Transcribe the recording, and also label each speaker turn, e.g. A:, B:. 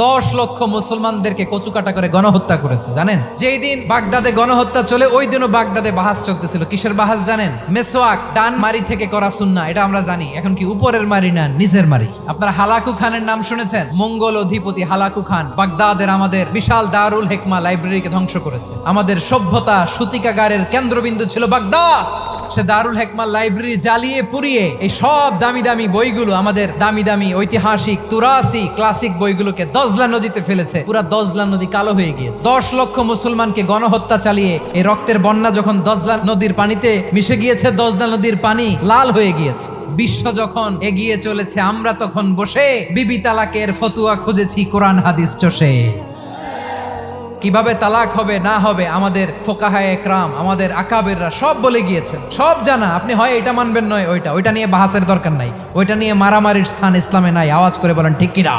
A: 10 লক্ষ মুসলমানদেরকে কচুকাটা করে গণহত্যা করেছে জানেন। যেই দিন বাগদাদে গণহত্যা চলে ওই দিনও বাগদাদে বাহাস চলতেছিল। কিসের বাহাস জানেন? মেসওয়াক ডান মারি থেকে করা সুন্নাহ, এটা আমরা জানি। এখন কি উপরের মারি না নিচের মারি? আপনারা হালাকু খানের নাম শুনেছেন? মঙ্গল অধিপতি হালাকু খান বাগদাদের আমাদের বিশাল দারুল হেকমা লাইব্রেরিকে ধ্বংস করেছে। আমাদের সভ্যতা সূতিকাগারের কেন্দ্রবিন্দু ছিল বাগদাদ। সে দারুল হেকমা লাইব্রেরি জ্বালিয়ে পুড়িয়ে এই সব দামি দামি বইগুলো, আমাদের দামি দামি ঐতিহাসিক তুরাসি ক্লাসিক বইগুলোকে দজলা নদীতে ফেলেছে। পুরা দজলা নদী কালো হয়ে গিয়েছে। 10 লক্ষ মুসলমানকে গণহত্যা চালিয়ে এই রক্তের বন্যা যখন দজলা নদীর পানিতে মিশে গিয়েছে, দজলা নদীর পানি লাল হয়ে গিয়েছে। বিশ্ব যখন এগিয়ে চলেছে, আমরা তখন বসে বিবি তালাকের ফতুয়া খুঁজেছি কোরআন হাদিস চষে। কিভাবে তালাক হবে না হবে আমাদের ফোকাহায়ে একরাম, আমাদের আকাবেররা সব বলে গিয়েছেন, সব জানা। আপনি হয় এটা মানবেন নয় ওইটা নিয়ে বাহাসের দরকার নাই, ওইটা নিয়ে মারামারির স্থান ইসলামে নাই। আওয়াজ করে বলেন ঠিক কিনা?